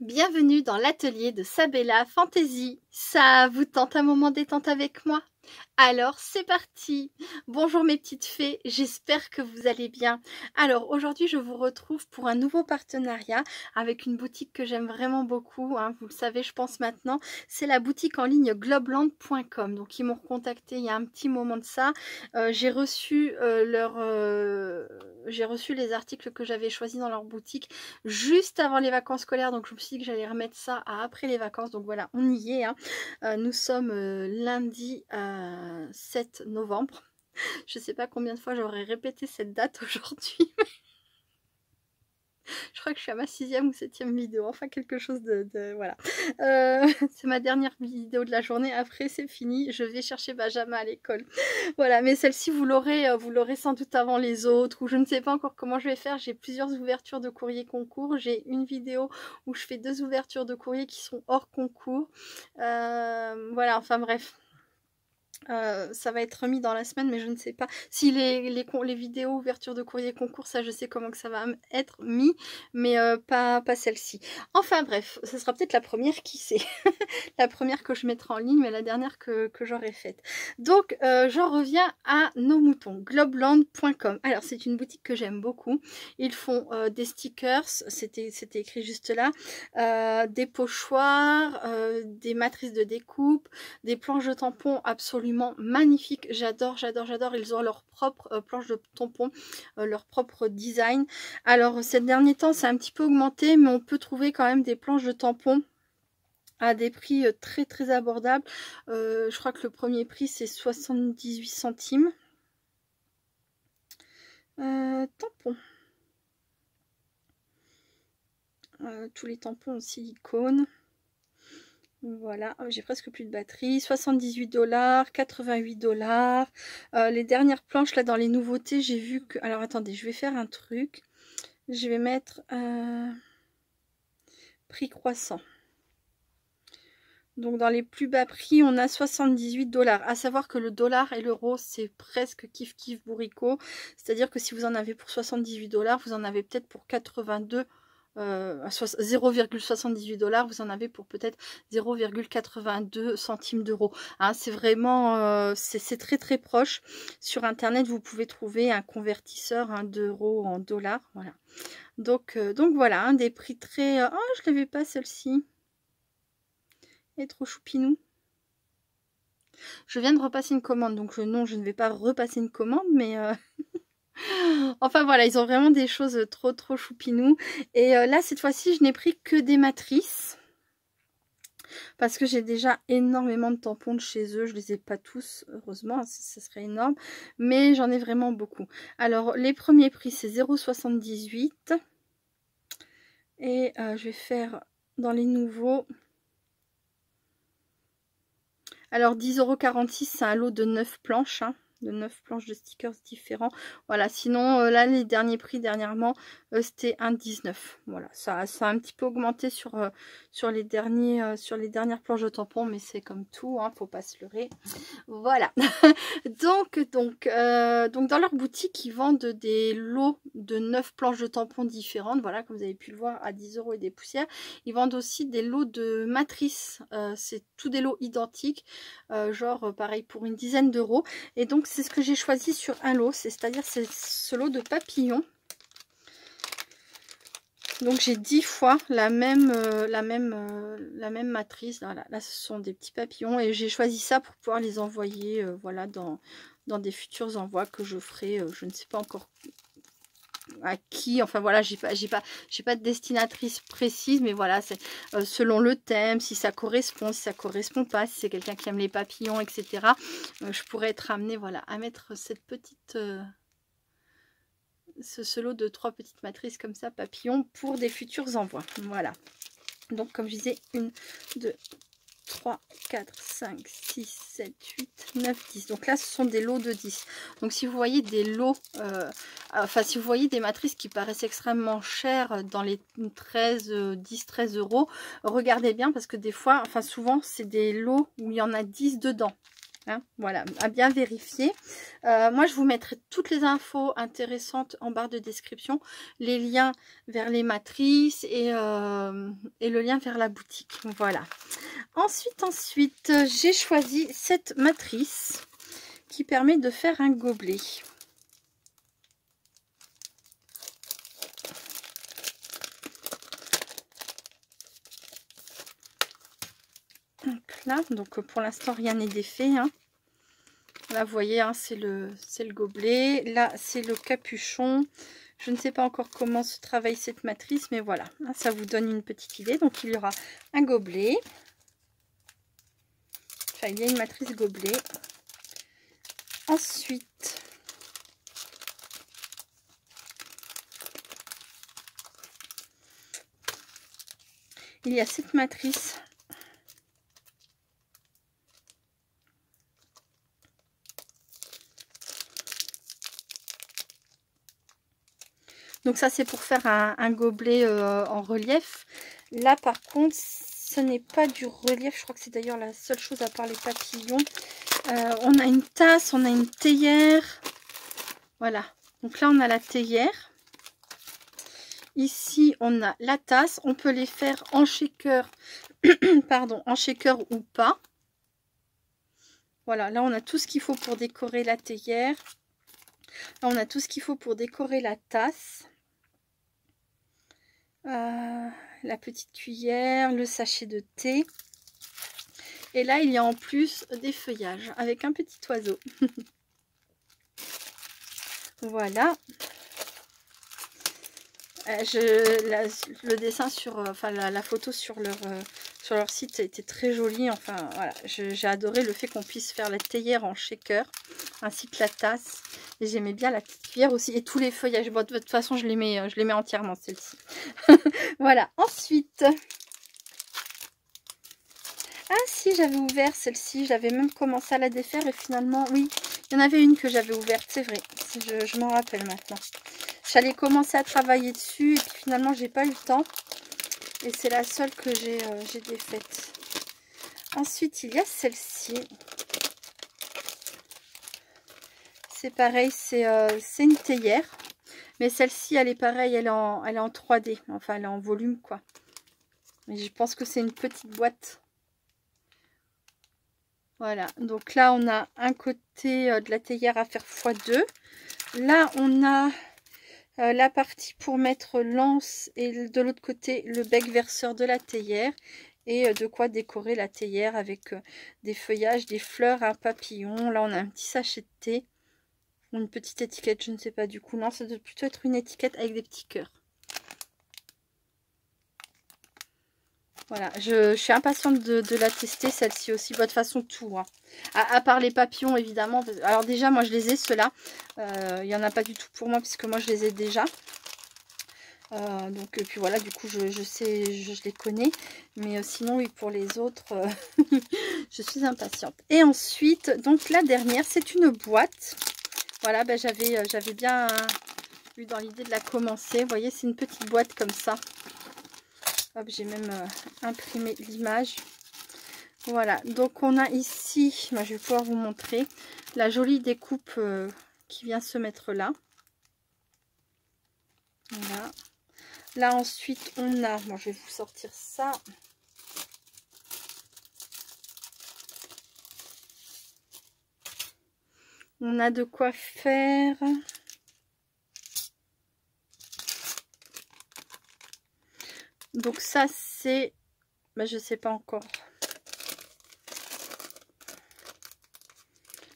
Bienvenue dans l'atelier de Sabella Fantasy. Ça vous tente un moment détente avec moi? Alors c'est parti. Bonjour mes petites fées, j'espère que vous allez bien. Alors aujourd'hui je vous retrouve pour un nouveau partenariat avec une boutique que j'aime vraiment beaucoup, hein, vous le savez je pense maintenant, c'est la boutique en ligne globeland.com. Donc ils m'ont contacté il y a un petit moment de ça. J'ai reçu les articles que j'avais choisis dans leur boutique juste avant les vacances scolaires, donc je me suis dit que j'allais remettre ça à après les vacances. Donc voilà, on y est, hein. Nous sommes lundi 7 novembre. Je ne sais pas combien de fois j'aurais répété cette date aujourd'hui. Je crois que je suis à ma 6e ou 7e vidéo. Enfin, quelque chose voilà. C'est ma dernière vidéo de la journée. Après, c'est fini. Je vais chercher Benjamin à l'école. Voilà, mais celle-ci, vous l'aurez sans doute avant les autres. Ou je ne sais pas encore comment je vais faire. J'ai plusieurs ouvertures de courrier concours. J'ai une vidéo où je fais 2 ouvertures de courrier qui sont hors concours. Voilà, enfin bref. Ça va être remis dans la semaine, mais je ne sais pas si les vidéos ouverture de courrier concours, ça je sais comment que ça va être mis, mais pas celle-ci. Enfin bref, ce sera peut-être la première, qui sait. La première que je mettrai en ligne, mais la dernière que j'aurai faite. Donc j'en reviens à nos moutons, globeland.com. Alors c'est une boutique que j'aime beaucoup. Ils font des stickers, c'était écrit juste là, des pochoirs, des matrices de découpe, des planches de tampons absolument magnifiques. J'adore. Ils ont leur propre planche de tampons, leur propre design. Alors ces derniers temps ça a un petit peu augmenté, mais on peut trouver quand même des planches de tampons à des prix très abordables. Je crois que le premier prix c'est 78 centimes. Tampons. Tous les tampons en silicone. Voilà, j'ai presque plus de batterie. 78 $, 88 $. Les dernières planches là dans les nouveautés, j'ai vu que... Alors attendez, je vais faire un truc. Je vais mettre prix croissant. Donc dans les plus bas prix, on a 78 $. À savoir que le dollar et l'euro, c'est presque kiff bourricot. C'est-à-dire que si vous en avez pour 78 $, vous en avez peut-être pour 82 0,78 $, vous en avez pour peut-être 0,82 centimes d'euros. Hein, c'est vraiment c'est très proche. Sur internet vous pouvez trouver un convertisseur d'euros en dollars. Voilà. Donc voilà, hein, des prix très... Oh, je l'avais pas celle-ci. Elle est trop choupinou. Je viens de repasser une commande, donc non, je ne vais pas repasser une commande, mais... Enfin voilà, ils ont vraiment des choses trop choupinou. Et là, cette fois-ci, je n'ai pris que des matrices. Parce que j'ai déjà énormément de tampons de chez eux. Je les ai pas tous, heureusement, ça serait énorme. Mais j'en ai vraiment beaucoup. Alors, les premiers prix, c'est 0,78 €. Et je vais faire dans les nouveaux. Alors, 10,46 €, c'est un lot de 9 planches, hein. De 9 planches de stickers différents. Voilà, sinon là les derniers prix dernièrement c'était 1,19 €. Voilà, ça a un petit peu augmenté sur les dernières planches de tampons, mais c'est comme tout, hein, faut pas se leurrer. Voilà. donc dans leur boutique, ils vendent des lots de 9 planches de tampons différentes. Voilà, comme vous avez pu le voir, à 10 € et des poussières. Ils vendent aussi des lots de matrices. C'est tous des lots identiques. Genre pareil pour une dizaine d'euros. Et donc c'est ce que j'ai choisi sur un lot, c'est-à-dire c'est ce lot de papillons. Donc j'ai 10 fois la même matrice. Là ce sont des petits papillons et j'ai choisi ça pour pouvoir les envoyer voilà, dans des futurs envois que je ferai. Je ne sais pas encore à qui, enfin voilà, j'ai pas de destinatrice précise, mais voilà, c'est selon le thème, si ça correspond pas, si c'est quelqu'un qui aime les papillons, etc. Je pourrais être amenée, voilà, à mettre cette petite ce lot de 3 petites matrices comme ça, papillons, pour des futurs envois. Voilà, donc comme je disais, 1, 2, 3, 4, 5, 6, 7, 8, 9, 10. Donc là, ce sont des lots de 10. Donc si vous voyez des lots, enfin si vous voyez des matrices qui paraissent extrêmement chères dans les 10, 13 €, regardez bien parce que des fois, enfin souvent, c'est des lots où il y en a 10 dedans. Hein, voilà, à bien vérifier. Moi, je vous mettrai toutes les infos intéressantes en barre de description, les liens vers les matrices et le lien vers la boutique. Voilà. Ensuite, j'ai choisi cette matrice qui permet de faire un gobelet. Donc là, donc pour l'instant, rien n'est défait. Hein. Là, vous voyez, hein, c'est le gobelet. Là, c'est le capuchon. Je ne sais pas encore comment se travaille cette matrice, mais voilà. Hein, ça vous donne une petite idée. Donc, il y aura un gobelet. Enfin, il y a une matrice gobelet. Ensuite, il y a cette matrice. Donc ça, c'est pour faire un gobelet en relief. Là, par contre, ce n'est pas du relief. Je crois que c'est d'ailleurs la seule chose à part les papillons. On a une tasse, on a une théière. Voilà. Donc là, on a la théière. Ici, on a la tasse. On peut les faire en shaker, pardon, en shaker ou pas. Voilà, là, on a tout ce qu'il faut pour décorer la théière. Là, on a tout ce qu'il faut pour décorer la tasse. La petite cuillère, le sachet de thé. Et là, il y a en plus des feuillages avec un petit oiseau. Voilà. Le dessin sur, enfin la photo sur leur site était très jolie. Enfin voilà, j'ai adoré le fait qu'on puisse faire la théière en shaker ainsi que la tasse. Et j'aimais bien la petite cuillère aussi et tous les feuillages. Bon, de toute façon, je les mets entièrement celle-ci. Voilà. Ensuite, ah si, j'avais ouvert celle-ci. J'avais même commencé à la défaire et finalement, oui, il y en avait une que j'avais ouverte, c'est vrai. Je m'en rappelle maintenant. J'allais commencer à travailler dessus et puis finalement j'ai pas eu le temps. Et c'est la seule que j'ai défaite. Ensuite il y a celle-ci. C'est pareil, c'est une théière. Mais celle-ci elle est pareille, elle est en 3D. Enfin elle est en volume quoi. Mais je pense que c'est une petite boîte. Voilà, donc là on a un côté de la théière à faire x2. Là on a la partie pour mettre l'anse et de l'autre côté le bec verseur de la théière et de quoi décorer la théière avec des feuillages, des fleurs, un papillon. Là on a un petit sachet de thé, une petite étiquette, je ne sais pas du coup, non ça doit plutôt être une étiquette avec des petits cœurs. Voilà, je suis impatiente de la tester celle-ci aussi. De toute façon tout, hein. À part les papillons évidemment. Alors déjà moi je les ai ceux-là, il n'y en a pas du tout pour moi puisque moi je les ai déjà. Donc puis voilà, du coup je sais, je les connais, mais sinon oui, pour les autres je suis impatiente. Et ensuite donc la dernière, c'est une boîte. Voilà, ben, j'avais bien eu dans l'idée de la commencer. Vous voyez, c'est une petite boîte comme ça. Hop, j'ai même imprimé l'image. Voilà, donc on a ici, ben, je vais pouvoir vous montrer la jolie découpe qui vient se mettre là. Voilà. Là ensuite on a, bon je vais vous sortir ça. On a de quoi faire. Donc ça c'est, ben, je sais pas encore.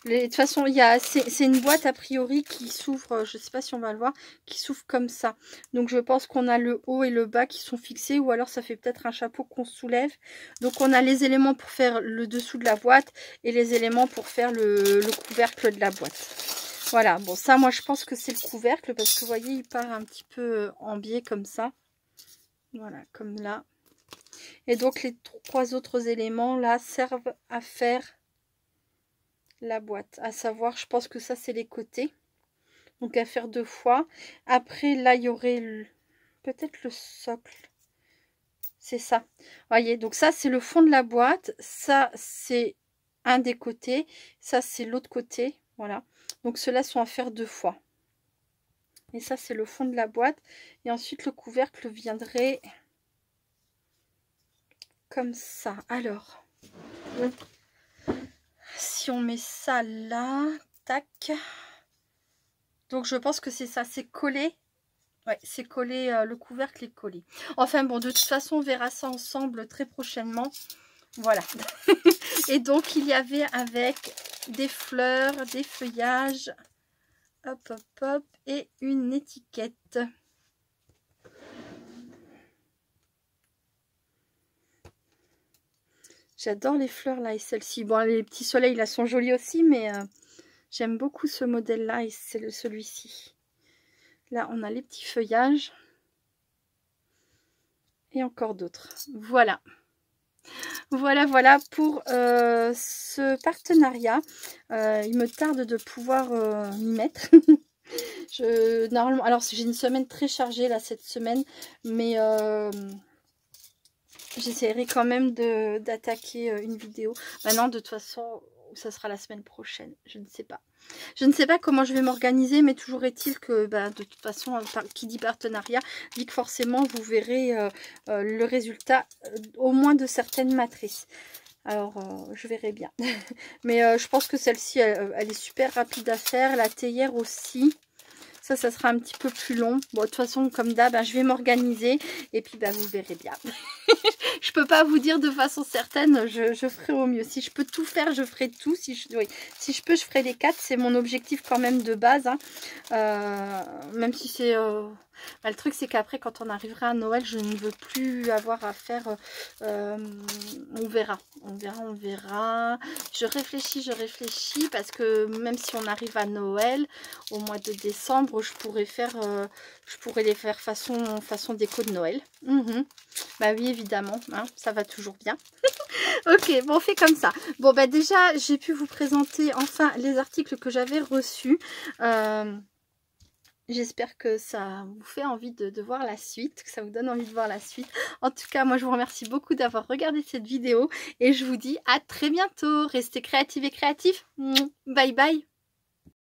De toute façon, c'est une boîte a priori qui s'ouvre, je ne sais pas si on va le voir, qui s'ouvre comme ça. Donc je pense qu'on a le haut et le bas qui sont fixés, ou alors ça fait peut-être un chapeau qu'on soulève. Donc on a les éléments pour faire le dessous de la boîte et les éléments pour faire le couvercle de la boîte. Voilà, bon ça moi je pense que c'est le couvercle parce que vous voyez il part un petit peu en biais comme ça. Voilà, comme là. Et donc les 3 autres éléments là servent à faire la boîte, à savoir je pense que ça c'est les côtés, donc à faire 2 fois. Après là il y aurait peut-être le socle, c'est ça, voyez, donc ça c'est le fond de la boîte, ça c'est un des côtés, ça c'est l'autre côté, voilà. Donc ceux-là sont à faire 2 fois. Et ça c'est le fond de la boîte. Et ensuite le couvercle viendrait comme ça. Alors, si on met ça là, tac. Donc je pense que c'est ça, c'est collé. Ouais, c'est collé, le couvercle est collé. Enfin bon, de toute façon, on verra ça ensemble très prochainement. Voilà. Et donc, il y avait avec des fleurs, des feuillages, hop, hop, hop, et une étiquette. J'adore les fleurs là et celle-ci. Bon, les petits soleils là sont jolis aussi, mais j'aime beaucoup ce modèle-là et c'est celui-ci. Là, on a les petits feuillages. Et encore d'autres. Voilà. Voilà pour ce partenariat. Il me tarde de pouvoir m'y mettre. Normalement, alors j'ai une semaine très chargée là cette semaine, mais j'essaierai quand même d'attaquer une vidéo. Maintenant, de toute façon, ça sera la semaine prochaine. Je ne sais pas. Je ne sais pas comment je vais m'organiser, mais toujours est-il que de toute façon, qui dit partenariat, dit que forcément vous verrez le résultat au moins de certaines matrices. Alors, je verrai bien. Mais je pense que celle-ci, elle est super rapide à faire. La théière aussi. Ça sera un petit peu plus long. Bon, de toute façon, comme d'hab, je vais m'organiser. Et puis, vous verrez bien. Je peux pas vous dire de façon certaine, je ferai au mieux. Si je peux tout faire, je ferai tout. Si je peux, je ferai les 4. C'est mon objectif quand même de base. Hein. Même si c'est... le truc, c'est qu'après, quand on arrivera à Noël, je ne veux plus avoir à faire... on verra. On verra. Je réfléchis. Parce que même si on arrive à Noël, au mois de décembre, je pourrais les faire façon déco de Noël. Bah oui, évidemment, hein, ça va toujours bien. Ok, bon, on fait comme ça. Bon, déjà, j'ai pu vous présenter enfin les articles que j'avais reçus. J'espère que ça vous fait envie de voir la suite, que ça vous donne envie de voir la suite. En tout cas, moi, je vous remercie beaucoup d'avoir regardé cette vidéo et je vous dis à très bientôt. Restez créatifs et créatifs. Bye bye.